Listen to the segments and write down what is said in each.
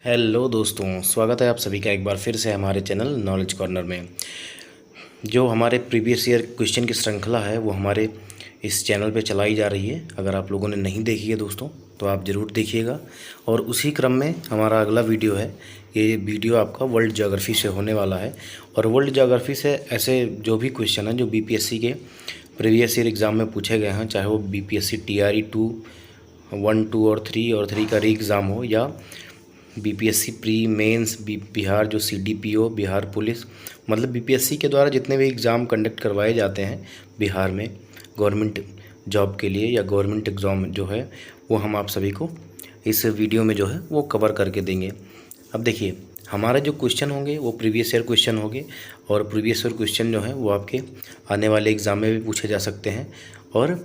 Hello दोस्तों, स्वागत है आप सभी का एक बार फिर से हमारे चैनल नॉलेज कॉर्नर में। जो हमारे प्रीवियस ईयर क्वेश्चन की श्रृंखला है वो हमारे इस चैनल पे चलाई जा रही है। अगर आप लोगों ने नहीं देखी है दोस्तों तो आप ज़रूर देखिएगा। और उसी क्रम में हमारा अगला वीडियो है, ये वीडियो आपका वर्ल्ड ज्योग्राफी से होने वाला है। और वर्ल्ड ज्योग्राफी से ऐसे जो भी क्वेश्चन हैं जो बीपीएससी के प्रीवियस ईयर एग्ज़ाम में पूछे गए हैं, चाहे वो बीपीएससी टीआरई 2 1, 2 और 3 का री एग्ज़ाम हो, या बीपीएससी प्री मेंस बिहार जो सीडीपीओ बिहार पुलिस, मतलब बीपीएससी के द्वारा जितने भी एग्ज़ाम कंडक्ट करवाए जाते हैं बिहार में गवर्नमेंट जॉब के लिए या गवर्नमेंट एग्ज़ाम जो है, वो हम आप सभी को इस वीडियो में जो है वो कवर करके देंगे। अब देखिए, हमारे जो क्वेश्चन होंगे वो प्रीवियस ईयर क्वेश्चन होंगे, और प्रीवियस ईयर क्वेश्चन जो है वो आपके आने वाले एग्ज़ाम में भी पूछे जा सकते हैं। और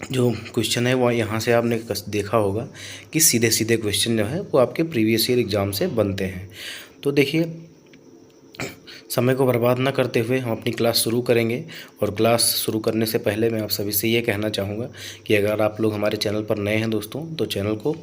जो क्वेश्चन है वो यहाँ से आपने देखा होगा कि सीधे सीधे क्वेश्चन जो है वो आपके प्रीवियस ईयर एग्ज़ाम से बनते हैं। तो देखिए, समय को बर्बाद ना करते हुए हम अपनी क्लास शुरू करेंगे। और क्लास शुरू करने से पहले मैं आप सभी से ये कहना चाहूँगा कि अगर आप लोग हमारे चैनल पर नए हैं दोस्तों, तो चैनल को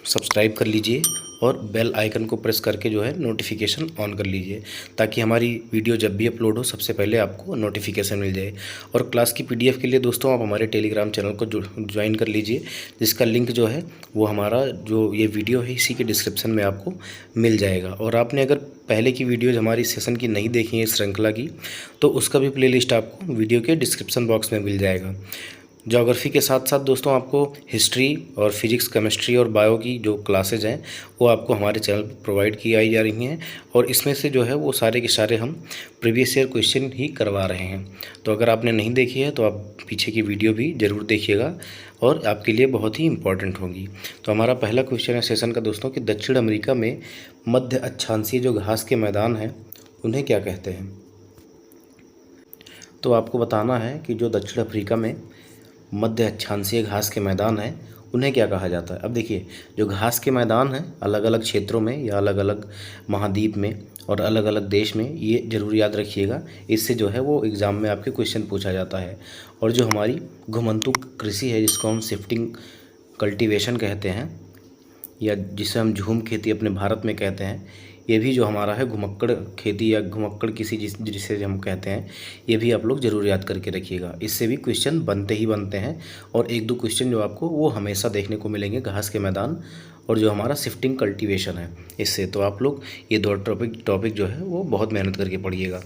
सब्सक्राइब कर लीजिए और बेल आइकन को प्रेस करके जो है नोटिफिकेशन ऑन कर लीजिए, ताकि हमारी वीडियो जब भी अपलोड हो सबसे पहले आपको नोटिफिकेशन मिल जाए। और क्लास की पीडीएफ के लिए दोस्तों आप हमारे टेलीग्राम चैनल को ज्वाइन कर लीजिए, जिसका लिंक जो है वो हमारा जो ये वीडियो है इसी के डिस्क्रिप्शन में आपको मिल जाएगा। और आपने अगर पहले की वीडियोज़ हमारी सेशन की नहीं देखी है इस श्रृंखला की, तो उसका भी प्लेलिस्ट आपको वीडियो के डिस्क्रिप्शन बॉक्स में मिल जाएगा। ज्योग्राफी के साथ साथ दोस्तों आपको हिस्ट्री और फिजिक्स, केमिस्ट्री और बायो की जो क्लासेज हैं वो आपको हमारे चैनल पर प्रोवाइड की आई जा रही हैं। और इसमें से जो है वो सारे के सारे हम प्रीवियस ईयर क्वेश्चन ही करवा रहे हैं। तो अगर आपने नहीं देखी है तो आप पीछे की वीडियो भी ज़रूर देखिएगा, और आपके लिए बहुत ही इंपॉर्टेंट होगी। तो हमारा पहला क्वेश्चन है सेशन का दोस्तों कि दक्षिण अमेरिका में मध्य अक्षांशीय जो घास के मैदान हैं उन्हें क्या कहते हैं। तो आपको बताना है कि जो दक्षिण अफ्रीका में मध्य अक्षांशीय घास के मैदान हैं उन्हें क्या कहा जाता है। अब देखिए, जो घास के मैदान हैं अलग अलग क्षेत्रों में या अलग अलग महाद्वीप में और अलग अलग देश में, ये ज़रूर याद रखिएगा, इससे जो है वो एग्ज़ाम में आपके क्वेश्चन पूछा जाता है। और जो हमारी घुमंतु कृषि है जिसको हम शिफ्टिंग कल्टीवेशन कहते हैं, या जिसे हम झूम खेती अपने भारत में कहते हैं, ये भी जो हमारा है घुमक्कड़ खेती या घुमक्कड़ किसी जिसे हम कहते हैं, ये भी आप लोग ज़रूर याद करके रखिएगा। इससे भी क्वेश्चन बनते ही बनते हैं, और एक दो क्वेश्चन जो आपको वो हमेशा देखने को मिलेंगे घास के मैदान और जो हमारा शिफ्टिंग कल्टीवेशन है इससे। तो आप लोग ये दो टॉपिक जो है वो बहुत मेहनत करके पढ़िएगा।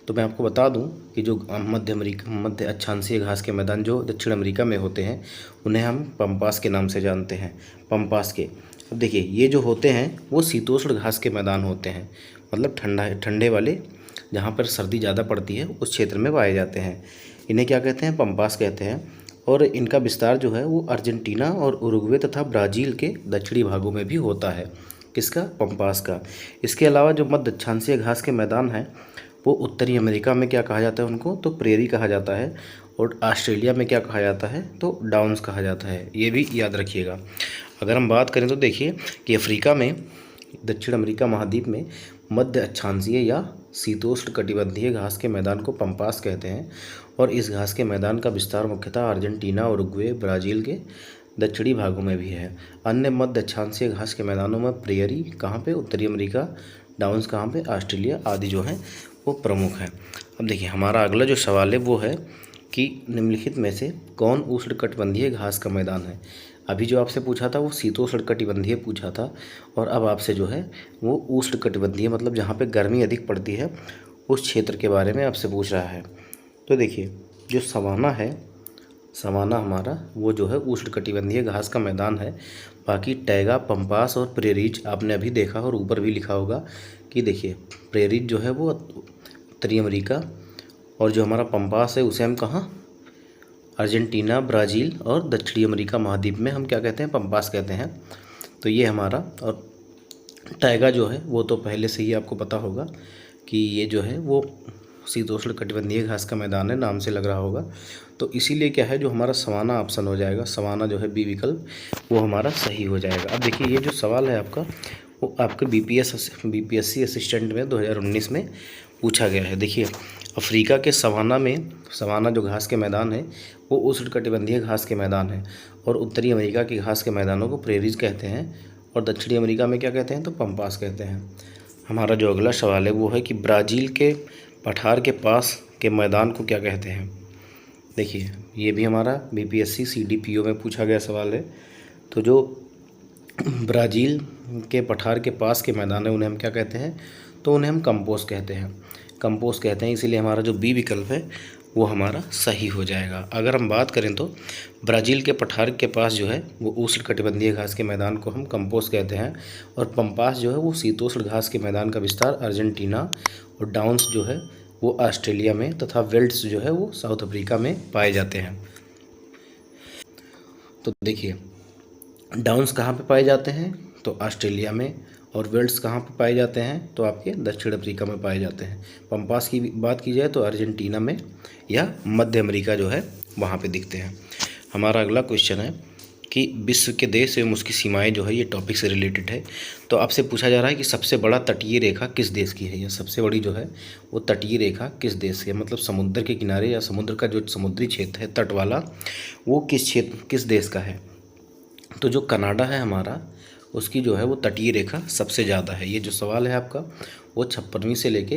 तो मैं आपको बता दूं कि जो मध्य अक्षांशीय घास के मैदान जो दक्षिण अमेरिका में होते हैं उन्हें हम पम्पास के नाम से जानते हैं, पम्पास के। अब देखिए, ये जो होते हैं वो शीतोष्ण घास के मैदान होते हैं, मतलब ठंडे वाले, जहाँ पर सर्दी ज़्यादा पड़ती है उस क्षेत्र में पाए जाते हैं। इन्हें क्या कहते हैं, पम्पास कहते हैं। और इनका विस्तार जो है वो अर्जेंटीना और उरुग्वे तथा ब्राज़ील के दक्षिणी भागों में भी होता है। किसका, पम्पास का। इसके अलावा जो मध्य अक्षांशीय घास के मैदान हैं वो उत्तरी अमेरिका में क्या कहा जाता है, उनको तो प्रेरी कहा जाता है। और ऑस्ट्रेलिया में क्या कहा जाता है, तो डाउन्स कहा जाता है। ये भी याद रखिएगा। अगर हम बात करें तो देखिए कि अफ्रीका में, दक्षिण अमेरिका महाद्वीप में मध्य अक्षांशीय या शीतोष्ण कटिबंधीय घास के मैदान को पम्पास कहते हैं। और इस घास के मैदान का विस्तार मुख्यतः अर्जेंटीना, उरुग्वे, ब्राज़ील के दक्षिणी भागों में भी है। अन्य मध्य अक्षांशीय घास के मैदानों में प्रेयरी कहाँ पे, उत्तरी अमेरिका, डाउन्स कहाँ पे, ऑस्ट्रेलिया आदि जो हैं वो प्रमुख हैं। अब देखिए, हमारा अगला जो सवाल है वो है कि निम्नलिखित में से कौन उष्णकटिबंधीय घास का मैदान है। अभी जो आपसे पूछा था वो शीतोष्णकटिबंधीय पूछा था, और अब आपसे जो है वो उष्णकटिबंधीय, मतलब जहाँ पे गर्मी अधिक पड़ती है उस क्षेत्र के बारे में आपसे पूछ रहा है। तो देखिए, जो सवाना है, सवाना हमारा वो जो है उष्णकटिबंधीय घास का मैदान है। बाकी टैगा, पम्पास और प्रेरीज आपने अभी देखा और ऊपर भी लिखा होगा कि देखिए, प्रेरीज जो है वो उत्तरी अमेरिका, और जो हमारा पम्पास है उसे हम कहाँ, अर्जेंटीना, ब्राज़ील और दक्षिणी अमेरिका महाद्वीप में हम क्या कहते हैं, पम्पास कहते हैं। तो ये हमारा, और टैगा जो है वो तो पहले से ही आपको पता होगा कि ये जो है वो शीतोष्ण कटिबंधीय घास का मैदान है, नाम से लग रहा होगा। तो इसीलिए क्या है, जो हमारा सवाना ऑप्शन हो जाएगा, सवाना जो है बी विकल्प, वो हमारा सही हो जाएगा। अब देखिए, ये जो सवाल है आपका वो आपके बीपीएससी असिस्टेंट में 2019 में पूछा गया है। देखिए, अफ्रीका के सवाना में, सवाना जो घास के मैदान है वो उष्णकटिबंधीय घास के मैदान है, और उत्तरी अमेरिका की घास के मैदानों को प्रेरीज कहते हैं। और दक्षिणी अमेरिका में क्या कहते हैं, तो पम्पास कहते हैं। हमारा जो अगला सवाल है वो है कि ब्राज़ील के पठार के पास के मैदान को क्या कहते हैं। देखिए ये भी हमारा बीपीएससी सीडीपीओ में पूछा गया सवाल है। तो जो ब्राज़ील के पठार के पास के मैदान है उन्हें हम क्या कहते हैं, तो उन्हें हम कंपोस्ट कहते हैं, कंपोस्ट कहते हैं। इसीलिए हमारा जो बी विकल्प है वो हमारा सही हो जाएगा। अगर हम बात करें तो ब्राज़ील के पठार के पास जो है वो उष्णकटिबंधीय घास के मैदान को हम कंपोस्ट कहते हैं, और पम्पास जो है वो शीतोष्ण घास के मैदान का विस्तार अर्जेंटीना, और डाउन्स जो है वो ऑस्ट्रेलिया में, तथा वेल्ड्स जो है वो साउथ अफ्रीका में पाए जाते हैं। तो देखिए डाउन्स कहाँ पे पाए जाते हैं, तो ऑस्ट्रेलिया में, और वेल्ड्स कहाँ पे पाए जाते हैं, तो आपके दक्षिण अफ्रीका में पाए जाते हैं। पम्पास की बात की जाए तो अर्जेंटीना में या मध्य अमेरिका जो है वहाँ पे दिखते हैं। हमारा अगला क्वेश्चन है कि विश्व के देश एवं उसकी सीमाएं जो है, ये टॉपिक से रिलेटेड है। तो आपसे पूछा जा रहा है कि सबसे बड़ा तटीय रेखा किस देश की है, या सबसे बड़ी जो है वो तटीय रेखा किस देश की है, मतलब समुद्र के किनारे या समुद्र का जो समुद्री क्षेत्र है तट वाला, वो किस देश का है। तो जो कनाडा है हमारा, उसकी जो है वो तटीय रेखा सबसे ज़्यादा है। ये जो सवाल है आपका वो 56वीं से लेके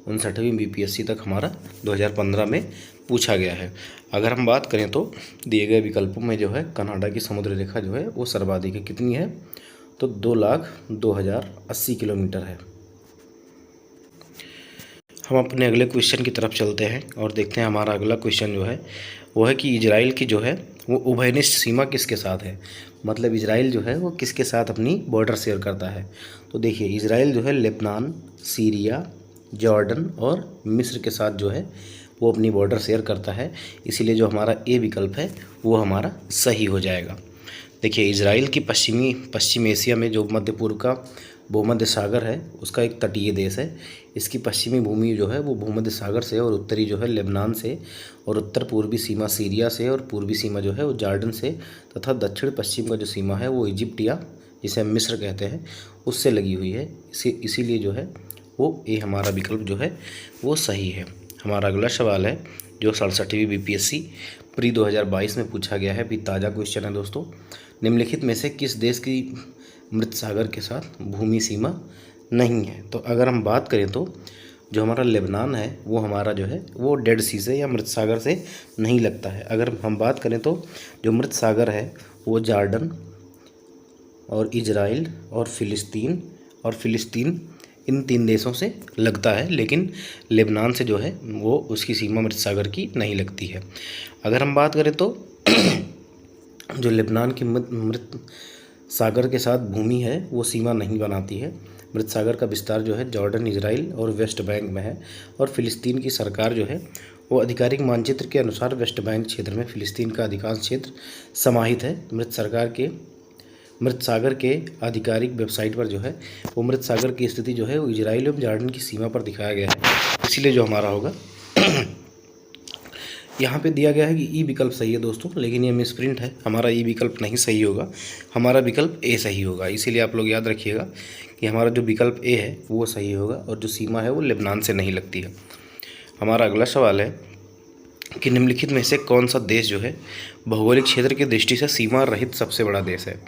59वीं बीपीएससी तक हमारा 2015 में पूछा गया है। अगर हम बात करें तो दिए गए विकल्पों में जो है कनाडा की समुद्र रेखा जो है वो सर्वाधिक है। कितनी है, तो 2,02,080 किलोमीटर है। हम अपने अगले क्वेश्चन की तरफ चलते हैं और देखते हैं हमारा अगला क्वेश्चन जो है वो है कि इजराइल की जो है वो उभयनिष्ठ सीमा किसके साथ है, मतलब इजराइल जो है वो किसके साथ अपनी बॉर्डर शेयर करता है। तो देखिए इजराइल जो है लेबनान, सीरिया, जॉर्डन और मिस्र के साथ जो है वो अपनी बॉर्डर शेयर करता है। इसीलिए जो हमारा ए विकल्प है वो हमारा सही हो जाएगा। देखिए इजराइल की पश्चिम एशिया में जो मध्य पूर्व का भूमध्य सागर है उसका एक तटीय देश है। इसकी पश्चिमी भूमि जो है वो भूमध्य सागर से, और उत्तरी जो है लेबनान से, और उत्तर पूर्वी सीमा सीरिया से, और पूर्वी सीमा जो है वो जॉर्डन से, तथा दक्षिण पश्चिम का जो सीमा है वो इजिप्ट या जिसे हम मिस्र कहते हैं उससे लगी हुई है। इसीलिए जो है वो ये हमारा विकल्प जो है वो सही है। हमारा अगला सवाल है जो 67वीं बीपीएससी प्री 2022 में पूछा गया है, भी ताज़ा क्वेश्चन है दोस्तों। निम्नलिखित में से किस देश की मृत सागर के साथ भूमि सीमा नहीं है। तो अगर हम बात करें तो जो हमारा लेबनान है वो हमारा जो है वो डेड सी से या मृत सागर से नहीं लगता है। अगर हम बात करें तो जो मृत सागर है वो जॉर्डन और इजराइल और फ़िलिस्तीन इन 3 देशों से लगता है, लेकिन लेबनान से जो है वो उसकी सीमा मृत सागर की नहीं लगती है। अगर हम बात करें तो जो लेबनान की मृत सागर के साथ भूमि है वो सीमा नहीं बनाती है। मृत सागर का विस्तार जो है जॉर्डन, इजराइल और वेस्ट बैंक में है, और फ़िलिस्तीन की सरकार जो है वो आधिकारिक मानचित्र के अनुसार वेस्ट बैंक क्षेत्र में फ़िलिस्तीन का अधिकांश क्षेत्र समाहित है। मृत सागर के आधिकारिक वेबसाइट पर जो है वो मृत सागर की स्थिति जो है वो इजराइल एवं जॉर्डन की सीमा पर दिखाया गया है। इसीलिए जो हमारा होगा यहाँ पे दिया गया है कि ई विकल्प सही है दोस्तों, लेकिन ये मिसप्रिंट है, हमारा ई विकल्प नहीं सही होगा, हमारा विकल्प ए सही होगा। इसीलिए आप लोग याद रखिएगा कि हमारा जो विकल्प ए है वो सही होगा, और जो सीमा है वो लेबनान से नहीं लगती है। हमारा अगला सवाल है कि निम्नलिखित में से कौन सा देश जो है भौगोलिक क्षेत्र की दृष्टि से सीमा रहित सबसे बड़ा देश है।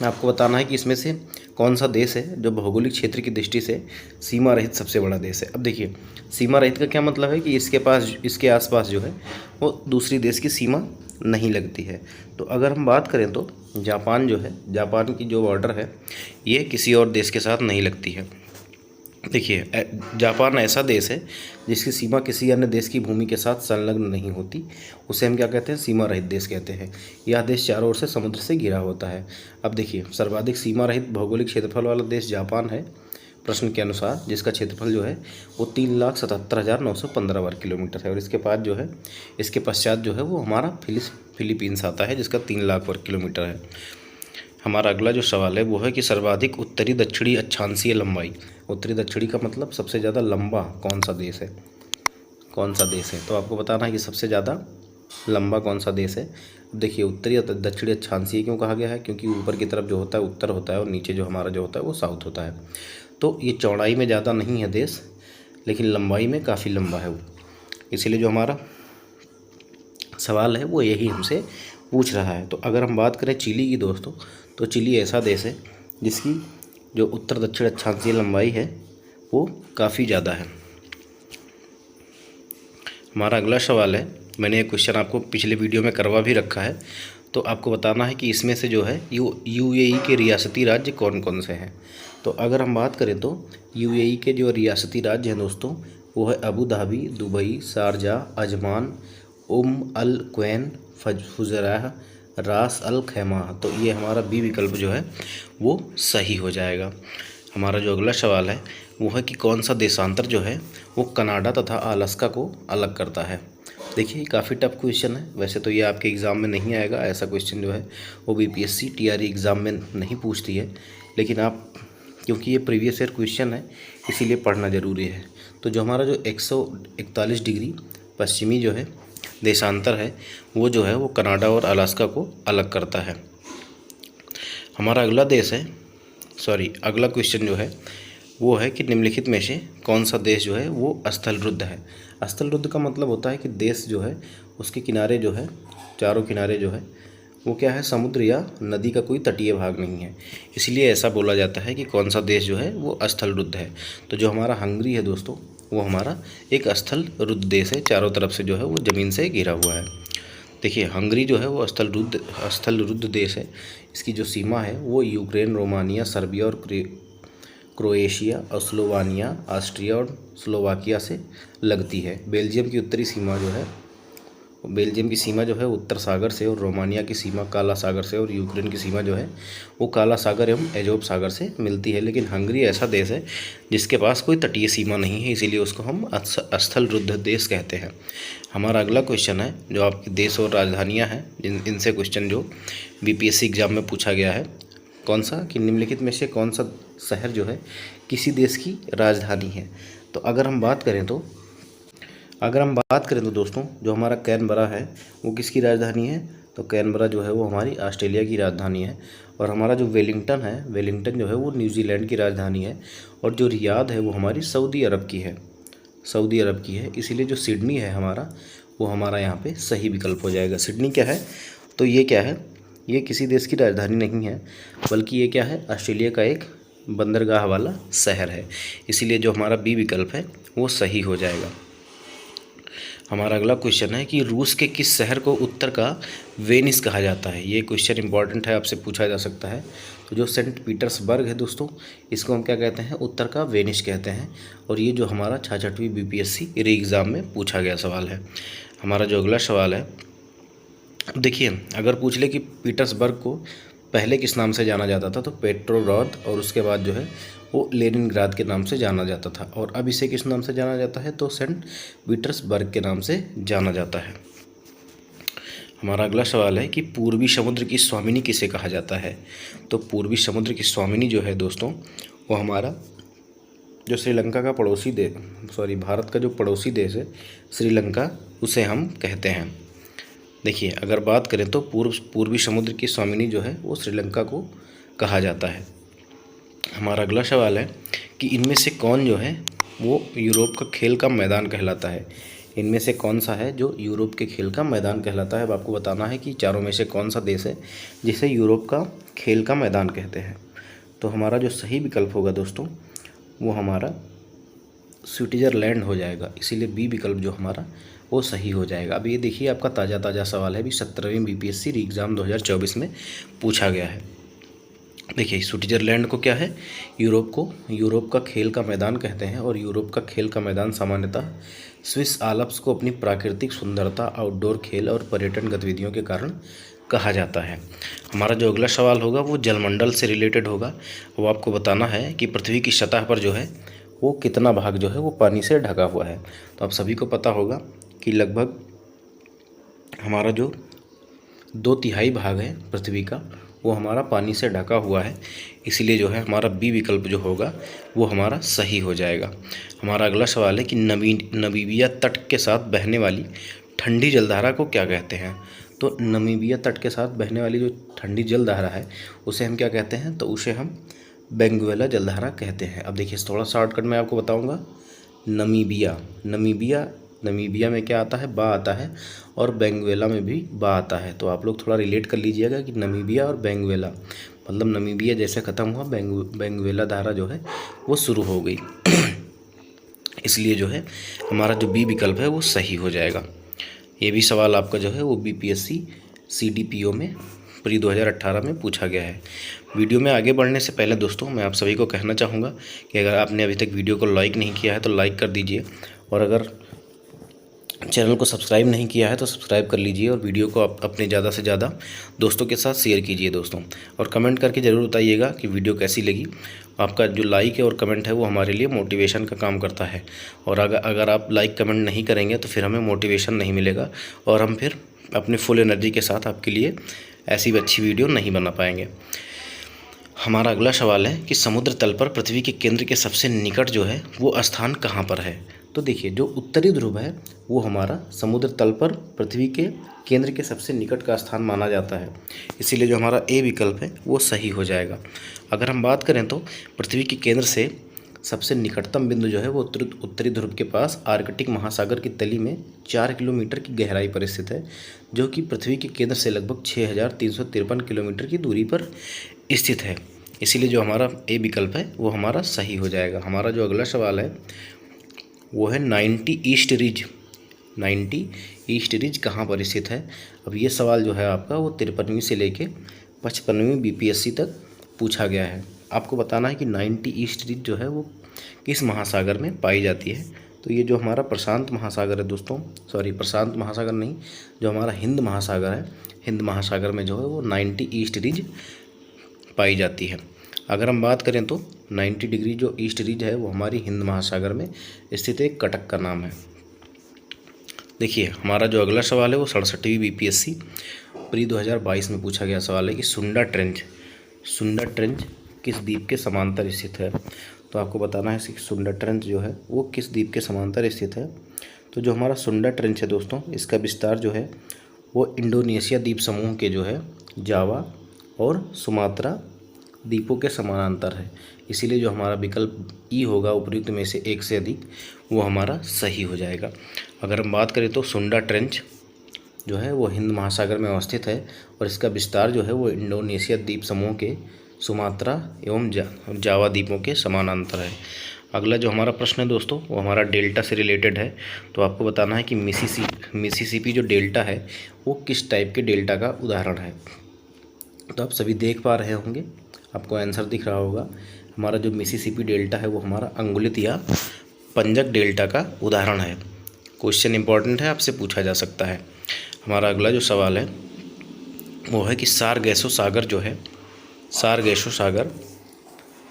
आपको बताना है कि इसमें से कौन सा देश है जो भौगोलिक क्षेत्र की दृष्टि से सीमा रहित सबसे बड़ा देश है। अब देखिए सीमा रहित का क्या मतलब है कि इसके आसपास जो है वो दूसरी देश की सीमा नहीं लगती है। तो अगर हम बात करें तो जापान जो है, जापान की जो बॉर्डर है ये किसी और देश के साथ नहीं लगती है। देखिए जापान ऐसा देश है जिसकी सीमा किसी अन्य देश की भूमि के साथ संलग्न नहीं होती, उसे हम क्या कहते हैं, सीमा रहित देश कहते हैं। यह देश चारों ओर से समुद्र से घिरा होता है। अब देखिए सर्वाधिक सीमा रहित भौगोलिक क्षेत्रफल वाला देश जापान है प्रश्न के अनुसार, जिसका क्षेत्रफल जो है वो 3,77,915 वर्ग किलोमीटर है, और इसके पश्चात जो है वो हमारा फिलीपींस आता है जिसका 3 लाख वर्ग किलोमीटर है। हमारा अगला जो सवाल है वो है कि सर्वाधिक उत्तरी दक्षिणी अक्षांशीय लंबाई, उत्तरी दक्षिणी का मतलब सबसे ज़्यादा लंबा कौन सा देश है, तो आपको बताना है कि सबसे ज़्यादा लंबा कौन सा देश है। अब देखिए उत्तरी दक्षिणी अक्षांशीय क्यों कहा गया है, क्योंकि ऊपर की तरफ जो होता है उत्तर होता है और नीचे जो हमारा जो होता है वो साउथ होता है। तो ये चौड़ाई में ज़्यादा नहीं है देश, लेकिन लंबाई में काफ़ी लंबा है वो, इसीलिए जो हमारा सवाल है वो यही हमसे पूछ रहा है। तो अगर हम बात करें चिली की दोस्तों, तो चिली ऐसा देश है जिसकी जो उत्तर दक्षिण अक्षांशीय लंबाई है वो काफ़ी ज़्यादा है। हमारा अगला सवाल है, मैंने ये क्वेश्चन आपको पिछले वीडियो में करवा भी रखा है, तो आपको बताना है कि इसमें से जो है यूएई के रियासती राज्य कौन कौन से हैं। तो अगर हम बात करें तो यूएई के जो रियासती राज्य हैं दोस्तों, वो है Abu Dhabi, Dubai, Sharjah, Ajman, Al Quwain, Fujairah, Ras Al खैमा। तो ये हमारा बी विकल्प जो है वो सही हो जाएगा। हमारा जो अगला सवाल है वो है कि कौन सा देशांतर जो है वो कनाडा तथा अलास्का को अलग करता है। देखिए काफ़ी टफ क्वेश्चन है, वैसे तो ये आपके एग्ज़ाम में नहीं आएगा, ऐसा क्वेश्चन जो है वो बीपीएससी टीआरई एग्ज़ाम में नहीं पूछती है, लेकिन आप क्योंकि ये प्रीवियस ईयर क्वेश्चन है इसीलिए पढ़ना ज़रूरी है। तो जो हमारा जो 141 डिग्री पश्चिमी जो है देशांतर है वो जो है वो कनाडा और अलास्का को अलग करता है। हमारा अगला देश है, अगला क्वेश्चन जो है वो है कि निम्नलिखित में से कौन सा देश जो है वो स्थलरुद्ध है। स्थलरुद्ध का मतलब होता है कि देश जो है उसके किनारे जो है, चारों किनारे जो है वो क्या है, समुद्र या नदी का कोई तटीय भाग नहीं है, इसलिए ऐसा बोला जाता है कि कौन सा देश जो है वो स्थलरुद्ध है। तो जो हमारा हंगरी है दोस्तों, वो हमारा एक स्थलरुद्ध देश है, चारों तरफ से जो है वो ज़मीन से घिरा हुआ है। देखिए हंगरी जो है वो स्थलरुद्ध देश है। इसकी जो सीमा है वो यूक्रेन, रोमानिया, सर्बिया और क्रोएशिया और स्लोवानिया, ऑस्ट्रिया और स्लोवाकिया से लगती है। बेल्जियम की उत्तरी सीमा जो है, बेल्जियम की सीमा जो है उत्तर सागर से, और रोमानिया की सीमा काला सागर से, और यूक्रेन की सीमा जो है वो काला सागर एवं एजोब सागर से मिलती है। लेकिन हंगरी ऐसा देश है जिसके पास कोई तटीय सीमा नहीं है, इसीलिए उसको हम स्थलरुद्ध देश कहते हैं। हमारा अगला क्वेश्चन है जो आपके देश और राजधानियाँ हैं, इनसे क्वेश्चन जो बीपीएससी एग्जाम में पूछा गया है, कौन सा कि निम्नलिखित में से कौन सा शहर जो है किसी देश की राजधानी है। तो अगर हम बात करें तो दोस्तों जो हमारा कैनबरा है वो किसकी राजधानी है, तो कैनबरा जो है वो हमारी ऑस्ट्रेलिया की राजधानी है। और हमारा जो वेलिंगटन है, वेलिंगटन जो है वो न्यूजीलैंड की राजधानी है। और जो रियाद है वो हमारी सऊदी अरब की है। इसीलिए जो सिडनी है हमारा, वो हमारा यहाँ पे सही विकल्प हो जाएगा। सिडनी क्या है, तो ये क्या है, ये किसी देश की राजधानी नहीं है, बल्कि ये क्या है, ऑस्ट्रेलिया का एक बंदरगाह वाला शहर है, इसीलिए जो हमारा बी विकल्प है वो सही हो जाएगा। हमारा अगला क्वेश्चन है कि रूस के किस शहर को उत्तर का वेनिस कहा जाता है। ये क्वेश्चन इंपॉर्टेंट है, आपसे पूछा जा सकता है। तो जो सेंट पीटर्सबर्ग है दोस्तों, इसको हम क्या कहते हैं, उत्तर का वेनिस कहते हैं। और ये जो हमारा 66वीं बीपीएससी री एग्ज़ाम में पूछा गया सवाल है। हमारा जो अगला सवाल है, देखिए अगर पूछ ले कि पीटर्सबर्ग को पहले किस नाम से जाना जाता था, तो पेट्रोग्राद, और उसके बाद जो है वो लेनिनग्राद के नाम से जाना जाता था। और अब इसे किस नाम से जाना जाता है, तो सेंट पीटर्सबर्ग के नाम से जाना जाता है। हमारा अगला सवाल है कि पूर्वी समुद्र की स्वामिनी किसे कहा जाता है। तो पूर्वी समुद्र की स्वामिनी जो है दोस्तों, वो हमारा जो श्रीलंका का पड़ोसी भारत का जो पड़ोसी देश है श्रीलंका, उसे हम कहते हैं। देखिए अगर बात करें तो पूर्वी समुद्र की स्वामिनी जो है वो श्रीलंका को कहा जाता है। हमारा अगला सवाल है कि इनमें से कौन जो है वो यूरोप का खेल का मैदान कहलाता है। इनमें से कौन सा है जो यूरोप के खेल का मैदान कहलाता है। अब आपको बताना है कि चारों में से कौन सा देश है जिसे यूरोप का खेल का मैदान कहते हैं। तो हमारा जो सही विकल्प होगा दोस्तों, वो हमारा स्विट्ज़रलैंड हो जाएगा, इसीलिए बी विकल्प जो हमारा वो सही हो जाएगा। अब ये देखिए आपका ताज़ा सवाल है, अभी 17वीं बीपीएससी री एग्ज़ाम 2024 में पूछा गया है। देखिए स्विट्ज़रलैंड को क्या है, यूरोप का खेल का मैदान कहते हैं। और यूरोप का खेल का मैदान सामान्यतः स्विस आल्प्स को अपनी प्राकृतिक सुंदरता, आउटडोर खेल और पर्यटन गतिविधियों के कारण कहा जाता है। हमारा जो अगला सवाल होगा वो जलमंडल से रिलेटेड होगा। वो आपको बताना है कि पृथ्वी की सतह पर जो है वो कितना भाग जो है वो पानी से ढका हुआ है। तो आप सभी को पता होगा कि लगभग हमारा जो 2/3 भाग है पृथ्वी का वो हमारा पानी से ढका हुआ है, इसीलिए जो है हमारा बी विकल्प जो होगा वो हमारा सही हो जाएगा। हमारा अगला सवाल है कि नमीबिया तट के साथ बहने वाली ठंडी जलधारा को क्या कहते हैं। तो नमीबिया तट के साथ बहने वाली जो ठंडी जलधारा है उसे हम क्या कहते हैं, तो उसे हम बेंगुएला जलधारा कहते हैं। अब देखिए थोड़ा शॉर्टकट में आपको बताऊंगा। नमीबिया नमीबिया में क्या आता है, बा आता है, और बेंगुएला में भी बा आता है। तो आप लोग थोड़ा रिलेट कर लीजिएगा कि नमीबिया और बेंगुएला, मतलब नमीबिया जैसे ख़त्म हुआ, बेंगुएला धारा जो है वो शुरू हो गई। इसलिए जो है हमारा जो बी विकल्प है वो सही हो जाएगा। ये भी सवाल आपका जो है वो बीपीएससी सीडीपीओ में प्री 2018 में पूछा गया है। वीडियो में आगे बढ़ने से पहले दोस्तों मैं आप सभी को कहना चाहूँगा कि अगर आपने अभी तक वीडियो को लाइक नहीं किया है तो लाइक कर दीजिए, और अगर चैनल को सब्सक्राइब नहीं किया है तो सब्सक्राइब कर लीजिए, और वीडियो को आप अपने ज़्यादा से ज़्यादा दोस्तों के साथ शेयर कीजिए दोस्तों, और कमेंट करके ज़रूर बताइएगा कि वीडियो कैसी लगी। आपका जो लाइक है और कमेंट है वो हमारे लिए मोटिवेशन का काम करता है, और अगर आप लाइक कमेंट नहीं करेंगे तो फिर हमें मोटिवेशन नहीं मिलेगा, और हम फिर अपने फुल एनर्जी के साथ आपके लिए ऐसी अच्छी वीडियो नहीं बना पाएंगे। हमारा अगला सवाल है कि समुद्र तल पर पृथ्वी के केंद्र के सबसे निकट जो है वो स्थान कहाँ पर है। तो देखिए, जो उत्तरी ध्रुव है वो हमारा समुद्र तल पर पृथ्वी के केंद्र के सबसे निकट का स्थान माना जाता है, इसीलिए जो हमारा ए विकल्प है वो सही हो जाएगा। अगर हम बात करें तो पृथ्वी के केंद्र से सबसे निकटतम बिंदु जो है वो उत्तरी ध्रुव के पास आर्कटिक महासागर की तली में 4 किलोमीटर की गहराई पर स्थित है, जो कि पृथ्वी के केंद्र से लगभग 6353 किलोमीटर की दूरी पर स्थित है। इसीलिए जो हमारा ए विकल्प है वो हमारा सही हो जाएगा। हमारा जो अगला सवाल है वो है 90 ईस्ट रिज। 90 ईस्ट रिज कहाँ पर स्थित है। अब ये सवाल जो है आपका वो 53वीं से लेके 55वीं बीपीएससी तक पूछा गया है। आपको बताना है कि 90 ईस्ट रिज जो है वो किस महासागर में पाई जाती है। तो ये जो हमारा प्रशांत महासागर है दोस्तों, सॉरी प्रशांत महासागर नहीं, जो हमारा हिंद महासागर है, हिंद महासागर में जो है वो 90 ईस्ट रिज पाई जाती है। अगर हम बात करें तो 90 डिग्री जो ईस्ट रिज है वो हमारी हिंद महासागर में स्थित एक कटक का नाम है। देखिए, हमारा जो अगला सवाल है वो 67वीं बीपीएससी प्री 2022 में पूछा गया सवाल है कि सुंडा ट्रेंच किस द्वीप के समांतर स्थित है। तो आपको बताना है कि सुंडा ट्रेंच जो है वो किस द्वीप के समांतर स्थित है। तो जो हमारा सुंडा ट्रेंच है दोस्तों, इसका विस्तार जो है वो इंडोनेशिया द्वीप समूह के जो है जावा और सुमात्रा द्वीपों के समानांतर है। इसीलिए जो हमारा विकल्प ई होगा उपयुक्त में से एक से अधिक, वो हमारा सही हो जाएगा। अगर हम बात करें तो सुंडा ट्रेंच जो है वो हिंद महासागर में अवस्थित है, और इसका विस्तार जो है वो इंडोनेशिया द्वीप समूह के सुमात्रा एवं जावा द्वीपों के समानांतर है। अगला जो हमारा प्रश्न है दोस्तों वो हमारा डेल्टा से रिलेटेड है। तो आपको बताना है कि मिसिसिपी जो डेल्टा है वो किस टाइप के डेल्टा का उदाहरण है। तो आप सभी देख पा रहे होंगे, आपको आंसर दिख रहा होगा। हमारा जो मिसिसिपी डेल्टा है वो हमारा अंगुलित या पंजक डेल्टा का उदाहरण है। क्वेश्चन इंपॉर्टेंट है, आपसे पूछा जा सकता है। हमारा अगला जो सवाल है वो है कि सारगैसो सागर जो है, सारगैसो सागर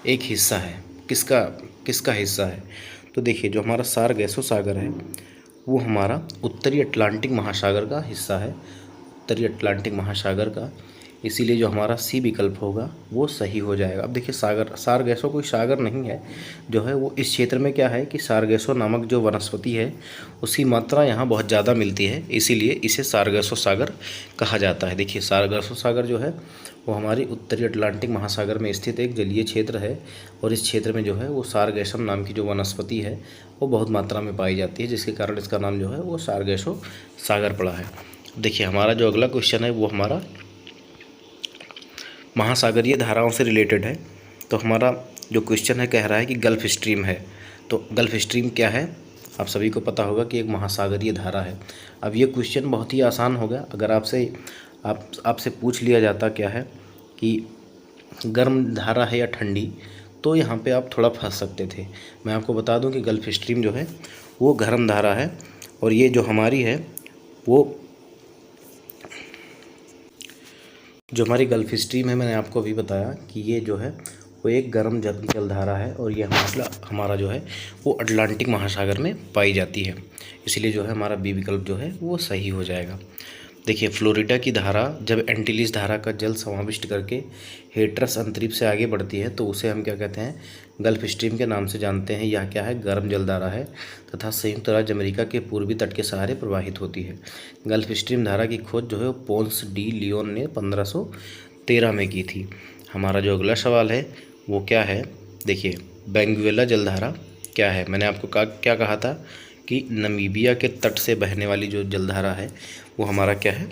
एक हिस्सा है, किसका हिस्सा है। तो देखिए, जो हमारा सारगैसो सागर है वो हमारा उत्तरी अटलांटिक महासागर का हिस्सा है, उत्तरी अटलांटिक महासागर का। इसीलिए जो हमारा सी विकल्प होगा वो सही हो जाएगा। अब देखिए, सारगैसो कोई सागर नहीं है, जो है वो इस क्षेत्र में क्या है कि सारगैसो नामक जो वनस्पति है उसकी मात्रा यहाँ बहुत ज़्यादा मिलती है, इसीलिए इसे सारगैसो सागर कहा जाता है। देखिए, सारगैसो सागर जो है वो हमारी उत्तरी अटलांटिक महासागर में स्थित एक जलीय क्षेत्र है, और इस क्षेत्र में जो है वो सारगैसम नाम की जो वनस्पति है वो बहुत मात्रा में पाई जाती है, जिसके कारण इसका नाम जो है वो सारगैसो सागर पड़ा है। देखिए, हमारा जो अगला क्वेश्चन है वो हमारा महासागरीय धाराओं से रिलेटेड है। तो हमारा जो क्वेश्चन है कह रहा है कि गल्फ स्ट्रीम है। तो गल्फ स्ट्रीम क्या है, आप सभी को पता होगा कि एक महासागरीय धारा है। अब ये क्वेश्चन बहुत ही आसान हो गया। अगर आपसे पूछ लिया जाता क्या है कि गर्म धारा है या ठंडी, तो यहाँ पे आप थोड़ा फंस सकते थे। मैं आपको बता दूं कि गल्फ स्ट्रीम जो है वो गर्म धारा है, और ये जो हमारी है वो जो हमारी गल्फ स्ट्रीम है, मैंने आपको अभी बताया कि ये जो है वो एक गर्म जलधारा है, और ये हमारा जो है वो अटलांटिक महासागर में पाई जाती है। इसलिए जो है हमारा बी विकल्प जो है वो सही हो जाएगा। देखिए, फ्लोरिडा की धारा जब एंटिलीज धारा का जल समाविष्ट करके हेट्रस अंतरीप से आगे बढ़ती है तो उसे हम क्या कहते हैं, गल्फ स्ट्रीम के नाम से जानते हैं। यह क्या है, गर्म जलधारा है तथा संयुक्त राज्य अमेरिका के पूर्वी तट के सहारे प्रवाहित होती है। गल्फ स्ट्रीम धारा की खोज जो है पोंस डी लियोन ने 1513 में की थी। हमारा जो अगला सवाल है वो क्या है, देखिए, बेंगुएला जलधारा क्या है। मैंने आपको क्या कहा था कि नमीबिया के तट से बहने वाली जो जलधारा है वो हमारा क्या है,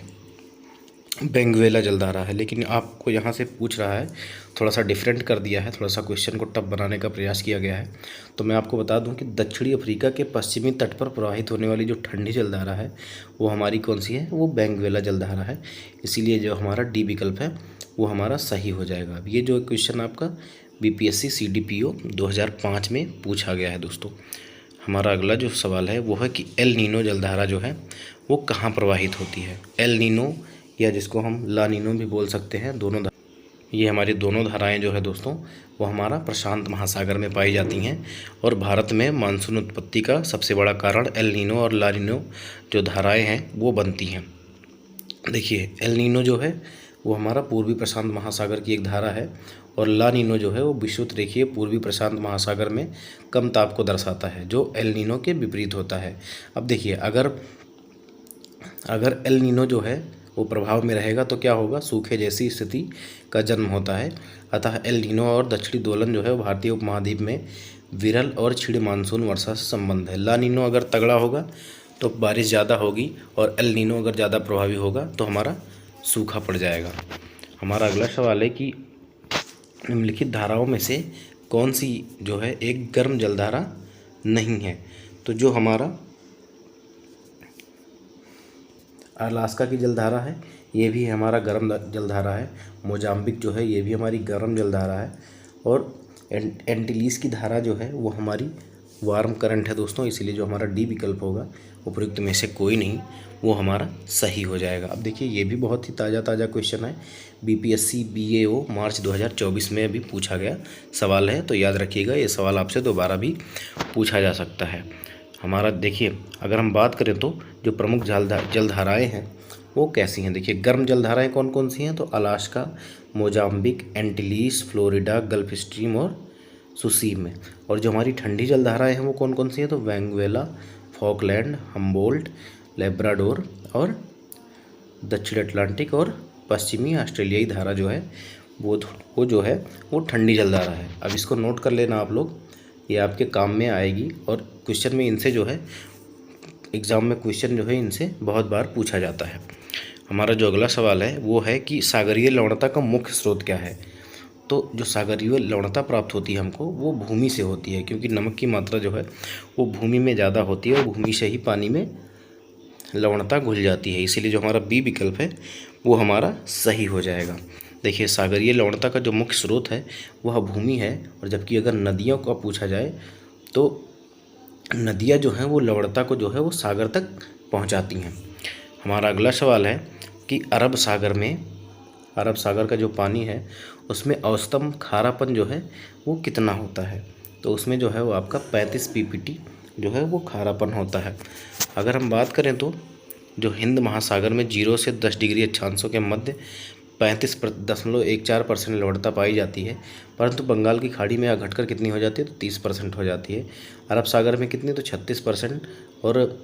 बेंगुएला जलधारा है। लेकिन आपको यहाँ से पूछ रहा है, थोड़ा सा डिफरेंट कर दिया है, थोड़ा सा क्वेश्चन को टफ बनाने का प्रयास किया गया है। तो मैं आपको बता दूं कि दक्षिणी अफ्रीका के पश्चिमी तट पर प्रवाहित होने वाली जो ठंडी जलधारा है वो हमारी कौन सी है, वो बेंगुएला जलधारा है। इसीलिए जो हमारा डी विकल्प है वो हमारा सही हो जाएगा। अब ये जो क्वेश्चन आपका BPSC CDPO 2005 में पूछा गया है दोस्तों। हमारा अगला जो सवाल है वो है कि एल नीनो जलधारा जो है वो कहाँ प्रवाहित होती है। एल नीनो या जिसको हम ला नीनो भी बोल सकते हैं, ये हमारी दोनों धाराएं जो है दोस्तों वो हमारा प्रशांत महासागर में पाई जाती हैं। और भारत में मानसून उत्पत्ति का सबसे बड़ा कारण एल नीनो और ला नीनो जो धाराएं हैं वो बनती हैं। देखिए एल नीनो जो है वो हमारा पूर्वी प्रशांत महासागर की एक धारा है और ला नीनो जो है वो विषुवत रेखीय पूर्वी प्रशांत महासागर में कम ताप को दर्शाता है, जो एल नीनो के विपरीत होता है। अब देखिए अगर एल नीनो जो है वो प्रभाव में रहेगा तो क्या होगा, सूखे जैसी स्थिति का जन्म होता है। अतः एल नीनो और दक्षिणी दोलन जो है वो भारतीय उपमहाद्वीप में विरल और क्षीण मानसून वर्षा से संबंध है। ला नीनो अगर तगड़ा होगा तो बारिश ज़्यादा होगी और एल नीनो अगर ज़्यादा प्रभावी होगा तो हमारा सूखा पड़ जाएगा। हमारा अगला सवाल है कि निम्नलिखित धाराओं में से कौन सी जो है एक गर्म जलधारा नहीं है। तो जो हमारा अलास्का की जलधारा है ये भी हमारा गर्म जलधारा है। मोजाम्बिक जो है ये भी हमारी गर्म जलधारा है। और एंटीलीज की धारा जो है वो हमारी वार्म करंट है दोस्तों। इसीलिए जो हमारा डी विकल्प होगा उपयुक्त में से कोई नहीं, वो हमारा सही हो जाएगा। अब देखिए ये भी बहुत ही ताज़ा क्वेश्चन है, BPSC BAO मार्च 2024 में भी पूछा गया सवाल है। तो याद रखिएगा ये सवाल आपसे दोबारा भी पूछा जा सकता है। हमारा देखिए अगर हम बात करें तो जो प्रमुख जलधाराएँ हैं वो कैसी हैं। देखिए गर्म जलधाराएँ कौन कौन सी हैं, तो Alaska, Mozambique, Antilles, Florida, Gulf Stream और सुसीम में। और जो हमारी ठंडी जलधाराएँ हैं वो कौन कौन सी हैं, तो वेंगुएला, फॉकलैंड, हम्बोल्ट, लेब्राडोर और दक्षिण अटलांटिक और पश्चिमी ऑस्ट्रेलियाई धारा जो है वो जो है वो ठंडी जलधारा है। अब इसको नोट कर लेना आप लोग, ये आपके काम में आएगी। और क्वेश्चन में इनसे जो है एग्ज़ाम में क्वेश्चन जो है इनसे बहुत बार पूछा जाता है। हमारा जो अगला सवाल है वो है कि सागरीय लवणता का मुख्य स्रोत क्या है। तो जो सागरीय लवणता प्राप्त होती है हमको वो भूमि से होती है, क्योंकि नमक की मात्रा जो है वो भूमि में ज़्यादा होती है और भूमि से ही पानी में लवणता घुल जाती है। इसीलिए जो हमारा बी विकल्प है वो हमारा सही हो जाएगा। देखिए सागरीय लवणता का जो मुख्य स्रोत है वह भूमि है। और जबकि अगर नदियों का पूछा जाए तो नदियाँ जो हैं वो लवणता को जो है वो सागर तक पहुंचाती हैं। हमारा अगला सवाल है कि अरब सागर का जो पानी है उसमें औसतम खारापन जो है वो कितना होता है। तो उसमें जो है वो आपका 35 PPT जो है वो खारापन होता है। अगर हम बात करें तो जो हिंद महासागर में 0 से 10 डिग्री अक्षांशों के मध्य 35.14% लवणता पाई जाती है, परंतु बंगाल की खाड़ी में घटकर कितनी हो जाती है, तो 30% हो जाती है। अरब सागर में कितनी, तो 36%। और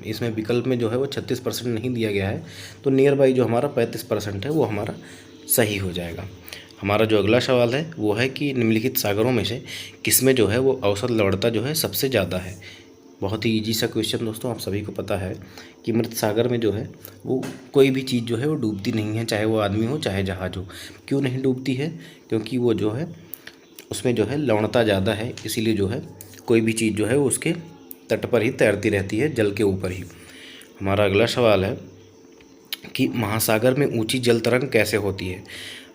इसमें विकल्प में जो है वो 36% नहीं दिया गया है, तो नियर बाई जो हमारा 35% है वो हमारा सही हो जाएगा। हमारा जो अगला सवाल है वो है कि निम्नलिखित सागरों में से किसमें जो है वो औसत लवणता जो है सबसे ज़्यादा है। बहुत ही इजी सा क्वेश्चन दोस्तों, आप सभी को पता है कि मृत सागर में जो है वो कोई भी चीज़ जो है वो डूबती नहीं है, चाहे वो आदमी हो चाहे जहाज हो। क्यों नहीं डूबती है, क्योंकि वो जो है उसमें जो है लवणता ज़्यादा है, इसीलिए जो है कोई भी चीज़ जो है वो उसके तट पर ही तैरती रहती है, जल के ऊपर ही। हमारा अगला सवाल है कि महासागर में ऊंची जल तरंग कैसे होती है।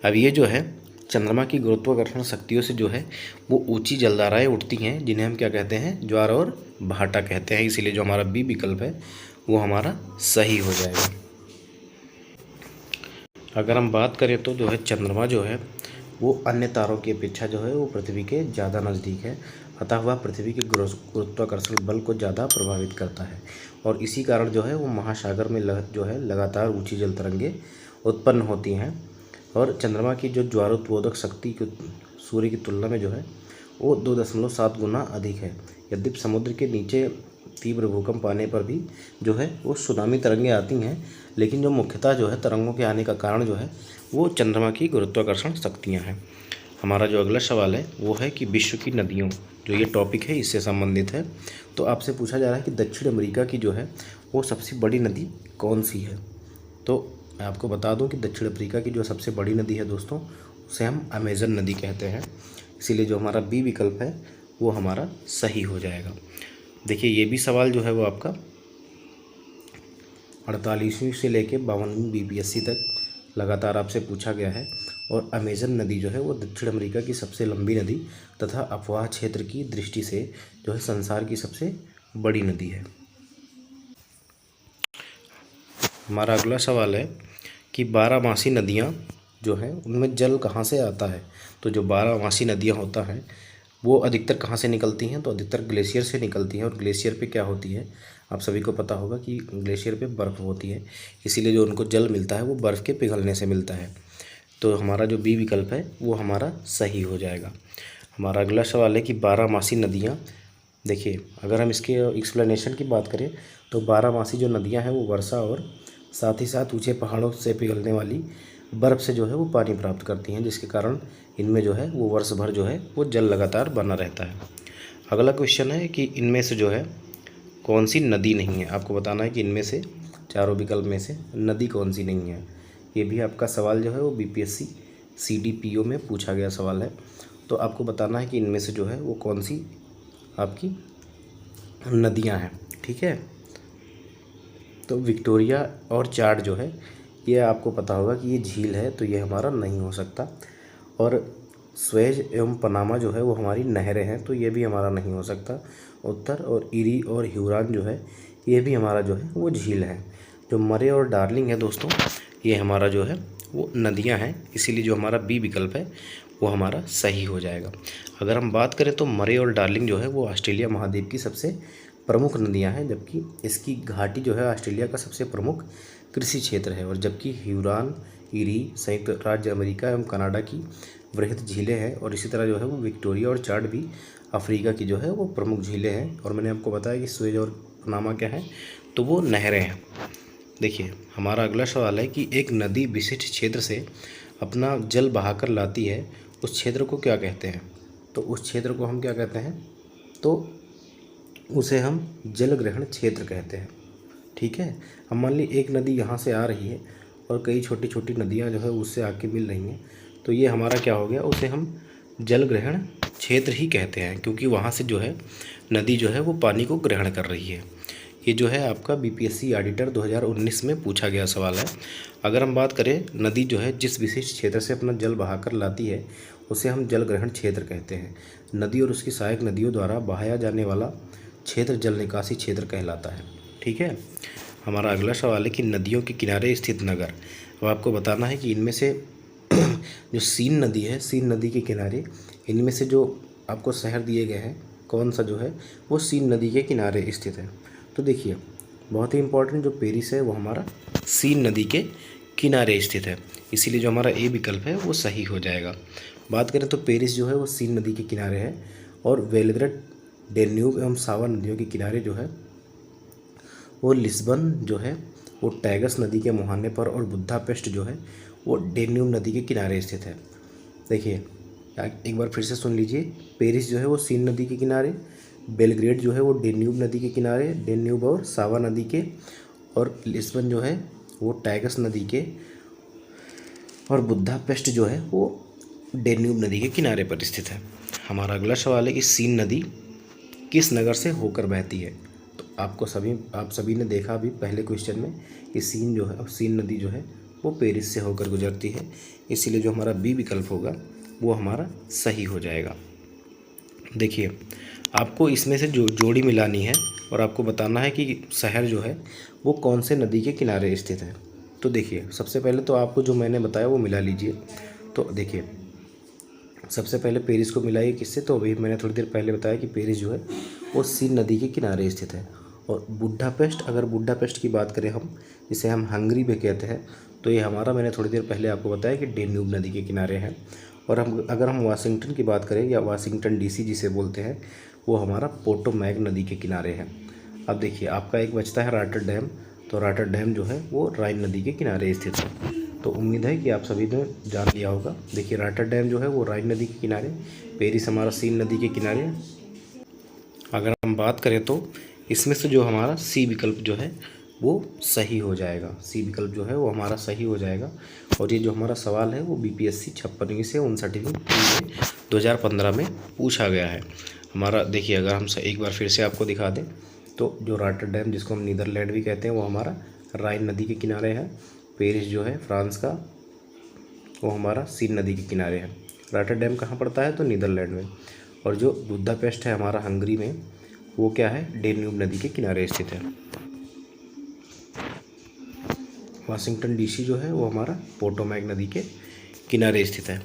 अब ये जो है चंद्रमा की गुरुत्वाकर्षण शक्तियों से जो है वो ऊंची जलधाराएं उठती हैं, जिन्हें हम क्या कहते हैं, ज्वार और भाटा कहते हैं। इसीलिए जो हमारा बी विकल्प है वो हमारा सही हो जाएगा। अगर हम बात करें तो जो है चंद्रमा जो है वो अन्य तारों की अपेक्षा जो है वो पृथ्वी के ज़्यादा नज़दीक है, अतः वह पृथ्वी के गुरुत्वाकर्षण बल को ज़्यादा प्रभावित करता है। और इसी कारण जो है वो महासागर में जो है लगातार ऊंची जल तरंगें उत्पन्न होती हैं। और चंद्रमा की जो ज्वारोत्बोधक शक्ति सूर्य की तुलना में जो है वो 2.7 गुना अधिक है। यद्यपि समुद्र के नीचे तीव्र भूकंप आने पर भी जो है वो सुनामी तरंगें आती हैं, लेकिन जो मुख्यतः जो है तरंगों के आने का कारण जो है वो चंद्रमा की गुरुत्वाकर्षण शक्तियाँ हैं। हमारा जो अगला सवाल है वो है कि विश्व की नदियों, जो ये टॉपिक है इससे संबंधित है। तो आपसे पूछा जा रहा है कि दक्षिण अमेरिका की जो है वो सबसे बड़ी नदी कौन सी है। तो मैं आपको बता दूं कि दक्षिण अफ्रीका की जो सबसे बड़ी नदी है दोस्तों, उसे हम अमेजन नदी कहते हैं। इसीलिए जो हमारा बी विकल्प है वो हमारा सही हो जाएगा। देखिए ये भी सवाल जो है वो आपका 48वीं से लेके 52वीं बीपीएससी तक लगातार आपसे पूछा गया है। और अमेजन नदी जो है वो दक्षिण अमेरिका की सबसे लंबी नदी तथा अफवाह क्षेत्र की दृष्टि से जो है संसार की सबसे बड़ी नदी है। हमारा अगला सवाल है कि बारहमासी नदियाँ जो हैं उनमें जल कहाँ से आता है। तो जो बारहमासी नदियाँ होता हैं वो अधिकतर कहाँ से निकलती हैं, तो अधिकतर ग्लेशियर से निकलती हैं। और ग्लेशियर पे क्या होती है, आप सभी को पता होगा कि ग्लेशियर पे बर्फ़ होती है, इसीलिए जो उनको जल मिलता है वो बर्फ़ के पिघलने से मिलता है। तो हमारा जो बी विकल्प है वो हमारा सही हो जाएगा। हमारा अगला सवाल है कि बारहमासी नदियाँ, देखिए अगर हम इसके एक्सप्लेनेशन की बात करें तो बारहमासी जो नदियाँ हैं वो वर्षा और साथ ही साथ ऊंचे पहाड़ों से पिघलने वाली बर्फ़ से जो है वो पानी प्राप्त करती हैं, जिसके कारण इनमें जो है वो वर्ष भर जो है वो जल लगातार बना रहता है। अगला क्वेश्चन है कि इनमें से जो है कौन सी नदी नहीं है। आपको बताना है कि इनमें से चारों विकल्प में से नदी कौन सी नहीं है। ये भी आपका सवाल जो है वो बीपीएससी सीडीपीओ में पूछा गया सवाल है। तो आपको बताना है कि इनमें से जो है वो कौन सी आपकी नदियाँ हैं। ठीक है, तो विक्टोरिया और चाड जो है ये आपको पता होगा कि ये झील है, तो ये हमारा नहीं हो सकता। और स्वेज एवं पनामा जो है वो हमारी नहरें हैं, तो ये भी हमारा नहीं हो सकता उत्तर। और इरी और ह्यूरॉन जो है ये भी हमारा जो है वो झील है। जो मरे और डार्लिंग है दोस्तों, ये हमारा जो है वो नदियां हैं, इसीलिए जो हमारा बी विकल्प है वो हमारा सही हो जाएगा। अगर हम बात करें तो मरे और डार्लिंग जो है वो ऑस्ट्रेलिया महाद्वीप की सबसे प्रमुख नदियां हैं, जबकि इसकी घाटी जो है ऑस्ट्रेलिया का सबसे प्रमुख कृषि क्षेत्र है। और जबकि ह्यूरॉन, इरी संयुक्त राज्य अमेरिका एवं कनाडा की वृहद झीलें हैं। और इसी तरह जो है वो विक्टोरिया और चाड भी अफ्रीका की जो है वो प्रमुख झीलें हैं। और मैंने आपको बताया कि स्वेज और पनामा क्या है, तो वो नहरें हैं। देखिए हमारा अगला सवाल है कि एक नदी विशिष्ट क्षेत्र से अपना जल बहाकर लाती है, उस क्षेत्र को क्या कहते हैं। तो उस क्षेत्र को हम क्या कहते हैं, तो उसे हम जल ग्रहण क्षेत्र कहते हैं। ठीक है, अब मान ली एक नदी यहाँ से आ रही है और कई छोटी छोटी नदियाँ जो है उससे आके मिल रही हैं, तो ये हमारा क्या हो गया, उसे हम जल ग्रहण क्षेत्र ही कहते हैं, क्योंकि वहाँ से जो है नदी जो है वो पानी को ग्रहण कर रही है। ये जो है आपका बीपीएससी ऑडिटर 2019 में पूछा गया सवाल है। अगर हम बात करें, नदी जो है जिस विशिष्ट क्षेत्र से अपना जल बहाकर लाती है उसे हम जल ग्रहण क्षेत्र कहते हैं। नदी और उसकी सहायक नदियों द्वारा बहाया जाने वाला क्षेत्र जल निकासी क्षेत्र कहलाता है। ठीक है, हमारा अगला सवाल है कि नदियों के किनारे स्थित नगर। अब आपको बताना है कि इनमें से जो सीन नदी है, सीन नदी के किनारे इनमें से जो आपको शहर दिए गए हैं कौन सा जो है वो सीन नदी के किनारे स्थित है। तो देखिए बहुत ही इंपॉर्टेंट, जो पेरिस है वो हमारा सीन नदी के किनारे स्थित है, इसीलिए जो हमारा ए विकल्प है वो सही हो जाएगा। बात करें तो पेरिस जो है वो सीन नदी के किनारे है। और बेलग्रेड, डेन्यूब एवं सावा नदियों के किनारे जो है वो लिस्बन जो है वो टैगस नदी के मुहाने पर। और बुदापेस्ट जो है वो डेन्यूब नदी के किनारे स्थित है। देखिए एक बार फिर से सुन लीजिए, पेरिस जो है वो सीन नदी के किनारे, बेलग्रेड जो है वो डेन्यूब नदी के किनारे, डेन्यूब और सावा नदी के, और लिस्बन जो है वो टैगस नदी के, और बुदापेस्ट जो है वो डेन्यूब नदी के किनारे पर स्थित है। हमारा अगला सवाल है कि सीन नदी किस नगर से होकर बहती है। तो आप सभी ने देखा अभी पहले क्वेश्चन में कि सीन नदी जो है वो पेरिस से होकर गुजरती है, इसीलिए जो हमारा बी विकल्प होगा वो हमारा सही हो जाएगा। देखिए आपको इसमें से जो जोड़ी मिलानी है और आपको बताना है कि शहर जो है वो कौन से नदी के किनारे स्थित है। तो देखिए सबसे पहले तो आपको जो मैंने बताया वो मिला लीजिए। तो देखिए सबसे पहले पेरिस को मिलाइए किससे, तो अभी मैंने थोड़ी देर पहले बताया कि पेरिस जो है वो सीन नदी के किनारे स्थित है। और बुडापेस्ट, अगर बुडापेस्ट की बात करें हम, जिसे हम हंगरी भी कहते हैं, तो ये हमारा, मैंने थोड़ी देर पहले आपको बताया कि डेन्यूब नदी के किनारे है। और अगर हम वाशिंगटन की बात करें, या वाशिंगटन डीसी जिसे बोलते हैं, वो हमारा पोटोमैक नदी के किनारे है। अब देखिए आपका एक बचता है रॉटरडैम, तो रॉटरडैम जो है वो राइन नदी के किनारे स्थित है। तो उम्मीद है कि आप सभी ने जान लिया होगा। देखिए राटर डैम जो है वो राइन नदी के किनारे, पेरिस हमारा सीन नदी के किनारे। अगर हम बात करें तो इसमें से जो हमारा सी विकल्प जो है वो सही हो जाएगा, सी विकल्प जो है वो हमारा सही हो जाएगा। और ये जो हमारा सवाल है वो बीपीएससी 56वीं से 59वीं 2015 में पूछा गया है हमारा। देखिए अगर हम एक बार फिर से आपको दिखा दें तो जो राटर डैम, जिसको हम नीदरलैंड भी कहते हैं, वो हमारा राइन नदी के किनारे है। पेरिस जो है फ्रांस का, वो हमारा सीन नदी के किनारे है। राटर डैम कहाँ पड़ता है? तो नीदरलैंड में। और जो बुदापेस्ट है हमारा हंगरी में, वो क्या है? डेन्यूब नदी के किनारे स्थित है। वाशिंगटन डीसी जो है वो हमारा पोटोमैक नदी के किनारे स्थित है।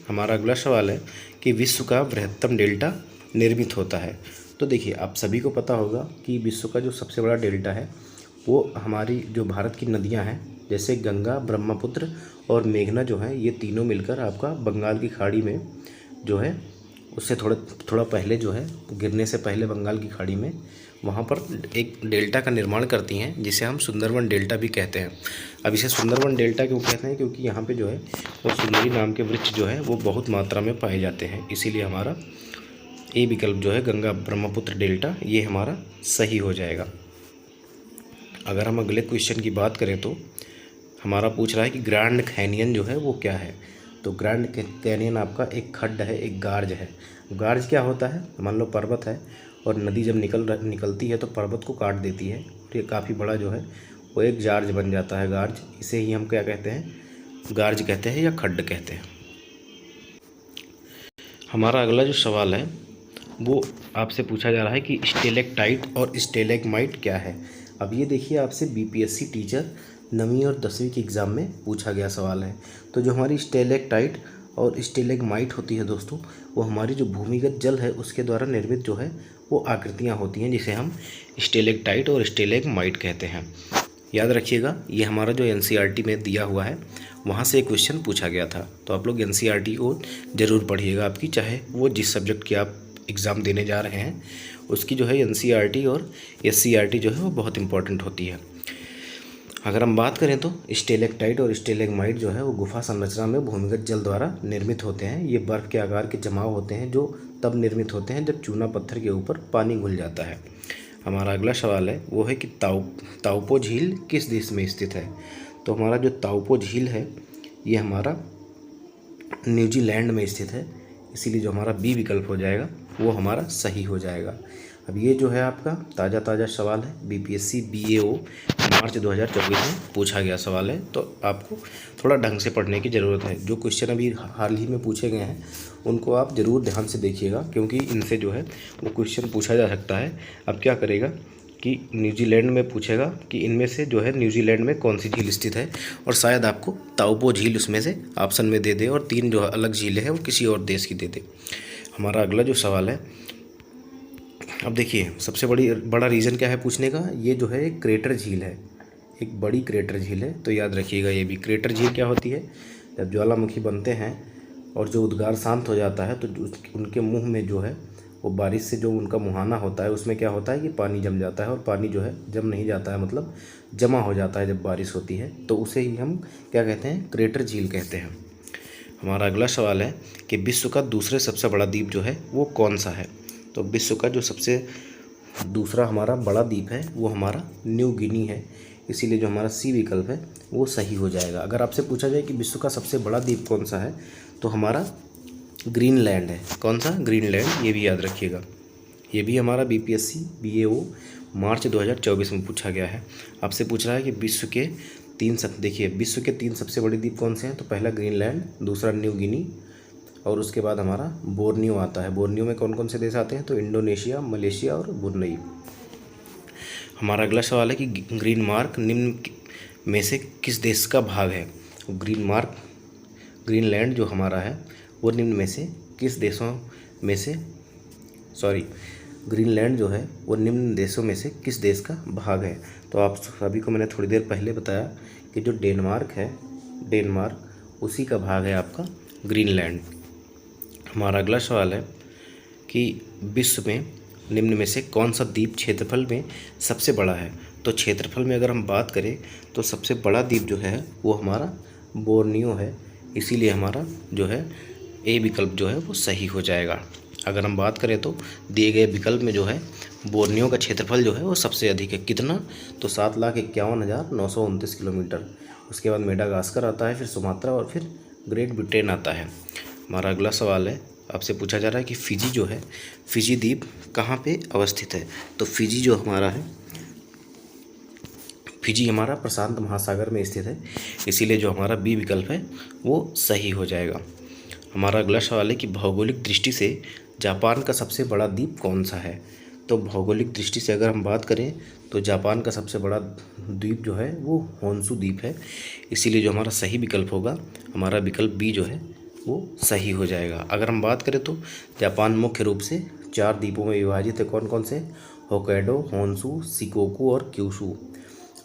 हमारा अगला सवाल है कि विश्व का बृहत्तम डेल्टा निर्मित होता है। तो देखिए आप सभी को पता होगा कि विश्व का जो सबसे बड़ा डेल्टा है वो हमारी जो भारत की नदियां हैं, जैसे गंगा, ब्रह्मपुत्र और मेघना जो है, ये तीनों मिलकर आपका बंगाल की खाड़ी में जो है, उससे थोड़ा पहले जो है, गिरने से पहले बंगाल की खाड़ी में वहाँ पर एक डेल्टा का निर्माण करती हैं, जिसे हम सुंदरवन डेल्टा भी कहते हैं। अब इसे सुंदरवन डेल्टा क्यों कहते हैं? क्योंकि यहाँ पे जो है वो सुंदरी नाम के वृक्ष जो है वो बहुत मात्रा में पाए जाते हैं, इसीलिए हमारा ए विकल्प जो है गंगा ब्रह्मपुत्र डेल्टा, ये हमारा सही हो जाएगा। अगर हम अगले क्वेश्चन की बात करें तो हमारा पूछ रहा है कि ग्रैंड कैनियन जो है वो क्या है? तो ग्रैंड कैनियन आपका एक खड्ड है, एक गार्ज है। गार्ज क्या होता है? मान लो पर्वत है और नदी जब निकलती है तो पर्वत को काट देती है, तो ये काफ़ी बड़ा जो है वो एक जार्ज बन जाता है, गार्ज। इसे ही हम क्या कहते हैं? गार्ज कहते हैं या खड्ड कहते हैं। हमारा अगला जो सवाल है वो आपसे पूछा जा रहा है कि स्टेलेक्टाइट और स्टेलेगमाइट क्या है। अब ये देखिए आपसे बीपीएससी टीचर 9वीं और 10वीं के एग्ज़ाम में पूछा गया सवाल है। तो जो हमारी स्टेलेक्टाइट और स्टेलेगमाइट होती है दोस्तों, वो हमारी जो भूमिगत जल है उसके द्वारा निर्मित जो है वो आकृतियाँ होती हैं, जिसे हम स्टेलेक्टाइट और स्टेलेगमाइट कहते हैं। याद रखिएगा, ये हमारा जो एनसीईआरटी में दिया हुआ है वहाँ से एक क्वेश्चन पूछा गया था। तो आप लोग एनसीईआरटी को ज़रूर पढ़िएगा, आपकी चाहे वो जिस सब्जेक्ट की आप एग्ज़ाम देने जा रहे हैं उसकी जो है एनसीईआरटी और एससीईआरटी जो है वो बहुत इंपॉर्टेंट होती है। अगर हम बात करें तो स्टेलेक्टाइट और स्टेलेगमाइट जो है वो गुफा संरचना में भूमिगत जल द्वारा निर्मित होते हैं। ये बर्फ़ के आकार के जमाव होते हैं जो तब निर्मित होते हैं जब चूना पत्थर के ऊपर पानी घुल जाता है। हमारा अगला सवाल है वो है कि ताउपो झील किस देश में स्थित है? तो हमारा जो ताउपो झील है ये हमारा न्यूजीलैंड में स्थित है, इसीलिए जो हमारा बी विकल्प हो जाएगा वो हमारा सही हो जाएगा। अब ये जो है आपका ताज़ा सवाल है, बीपीएससी बीएओ मार्च 2024 में पूछा गया सवाल है, तो आपको थोड़ा ढंग से पढ़ने की ज़रूरत है। जो क्वेश्चन अभी हाल ही में पूछे गए हैं उनको आप ज़रूर ध्यान से देखिएगा, क्योंकि इनसे जो है वो क्वेश्चन पूछा जा सकता है। अब क्या करेगा कि न्यूजीलैंड में पूछेगा कि इनमें से जो है न्यूजीलैंड में कौन सी झील स्थित है, और शायद आपको ताउपो झील उसमें से ऑप्शन में दे दे, और 3 जो अलग झीलें हैं वो किसी और देश की दे दे। हमारा अगला जो सवाल है, अब देखिए सबसे बड़ा रीज़न क्या है पूछने का? ये जो है एक क्रेटर झील है, एक बड़ी क्रेटर झील है। तो याद रखिएगा ये भी। क्रेटर झील क्या होती है? जब ज्वालामुखी बनते हैं और जो उद्गार शांत हो जाता है तो उनके मुंह में जो है वो बारिश से जो उनका मुहाना होता है उसमें क्या होता है कि पानी जम जाता है, और पानी जो है जम नहीं जाता है, मतलब जमा हो जाता है जब बारिश होती है, तो उसे ही हम क्या कहते हैं? क्रेटर झील कहते हैं। हमारा अगला सवाल है कि विश्व का दूसरे सबसे बड़ा द्वीप जो है वो कौन सा है? तो विश्व का जो सबसे दूसरा हमारा बड़ा द्वीप है वो हमारा न्यू गिनी है, इसीलिए जो हमारा सी विकल्प है वो सही हो जाएगा। अगर आपसे पूछा जाए कि विश्व का सबसे बड़ा द्वीप कौन सा है तो हमारा ग्रीनलैंड है। कौन सा? ग्रीनलैंड। ये भी याद रखिएगा, ये भी हमारा बीपीएससी बीएओ मार्च 2024 में पूछा गया है। आपसे पूछ रहा है कि विश्व के देखिए विश्व के 3 सबसे बड़े द्वीप कौन से हैं? तो पहला ग्रीनलैंड, दूसरा न्यू गिनी, और उसके बाद हमारा बोर्नियो आता है। बोर्नियो में कौन कौन से देश आते हैं? तो इंडोनेशिया, मलेशिया और ब्रुनई। हमारा अगला सवाल है कि ग्रीन मार्क निम्न में से किस देश का भाग है? ग्रीनलैंड जो हमारा है वो निम्न में से किस देशों में से ग्रीनलैंड जो है वो निम्न देशों में से किस देश का भाग है? तो आप सभी को मैंने थोड़ी देर पहले बताया कि जो डेनमार्क है, डेनमार्क उसी का भाग है आपका ग्रीनलैंड। हमारा अगला सवाल है कि विश्व में निम्न में से कौन सा द्वीप क्षेत्रफल में सबसे बड़ा है? तो क्षेत्रफल में अगर हम बात करें तो सबसे बड़ा द्वीप जो है वो हमारा बोर्नियो है, इसीलिए हमारा जो है ए विकल्प जो है वो सही हो जाएगा। अगर हम बात करें तो दिए गए विकल्प में जो है बोर्नियो का क्षेत्रफल जो है वो सबसे अधिक है। कितना? तो 7,51,929 किलोमीटर। उसके बाद मेडागास्कर आता है, फिर सुमात्रा और फिर ग्रेट ब्रिटेन आता है। हमारा अगला सवाल है, आपसे पूछा जा रहा है कि फिजी जो है, फिजी द्वीप कहाँ पे अवस्थित है? तो फिजी जो हमारा है, फिजी हमारा प्रशांत महासागर में स्थित है, इसीलिए जो हमारा बी विकल्प है वो सही हो जाएगा। हमारा अगला सवाल है कि भौगोलिक दृष्टि से जापान का सबसे बड़ा द्वीप कौन सा है? तो भौगोलिक दृष्टि से अगर हम बात करें तो जापान का सबसे बड़ा द्वीप जो है वो होन्शु द्वीप है, इसीलिए जो हमारा सही विकल्प होगा हमारा विकल्प बी जो है वो सही हो जाएगा। अगर हम बात करें तो जापान मुख्य रूप से 4 द्वीपों में विभाजित है। कौन कौन से? होक्काइडो, होन्शु, शिकोकू और क्यूशू।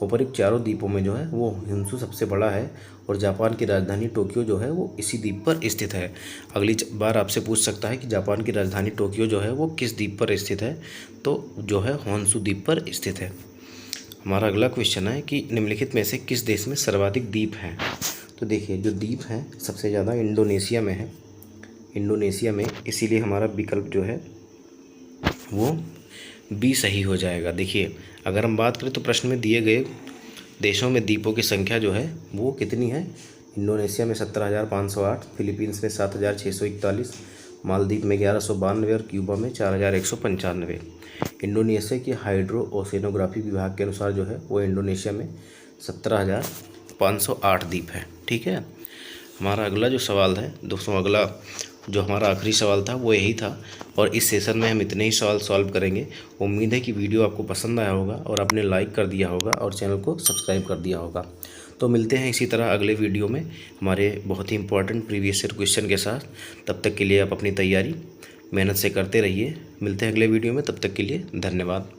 ऊपरी चारों द्वीपों में जो है वो होन्शु सबसे बड़ा है और जापान की राजधानी टोक्यो जो है वो इसी द्वीप पर स्थित है। अगली बार आपसे पूछ सकता है कि जापान की राजधानी टोक्यो जो है वो किस द्वीप पर स्थित है? तो जो है होन्शु द्वीप पर स्थित है। हमारा अगला क्वेश्चन है कि निम्नलिखित में से किस देश में सर्वाधिक द्वीप हैं? तो देखिए जो द्वीप हैं सबसे ज़्यादा इंडोनेशिया में है, इंडोनेशिया में, इसीलिए हमारा विकल्प जो है वो बी सही हो जाएगा। देखिए अगर हम बात करें तो प्रश्न में दिए गए देशों में द्वीपों की संख्या जो है वो कितनी है? इंडोनेशिया में 17,508, फिलीपींस में 7,641, मालदीव में 1,192 और क्यूबा में 4,195। इंडोनेशिया की हाइड्रो ओसेनोग्राफी विभाग के अनुसार जो है वो इंडोनेशिया में 17,508 द्वीप है। ठीक है। हमारा अगला जो सवाल है दोस्तों, अगला जो हमारा आखिरी सवाल था वो यही था और इस सेशन में हम इतने ही सवाल सॉल्व करेंगे। उम्मीद है कि वीडियो आपको पसंद आया होगा और आपने लाइक कर दिया होगा और चैनल को सब्सक्राइब कर दिया होगा। तो मिलते हैं इसी तरह अगले वीडियो में हमारे बहुत ही इंपॉर्टेंट प्रीवियस ईयर क्वेश्चन के साथ। तब तक के लिए आप अपनी तैयारी मेहनत से करते रहिए। मिलते हैं अगले वीडियो में, तब तक के लिए धन्यवाद।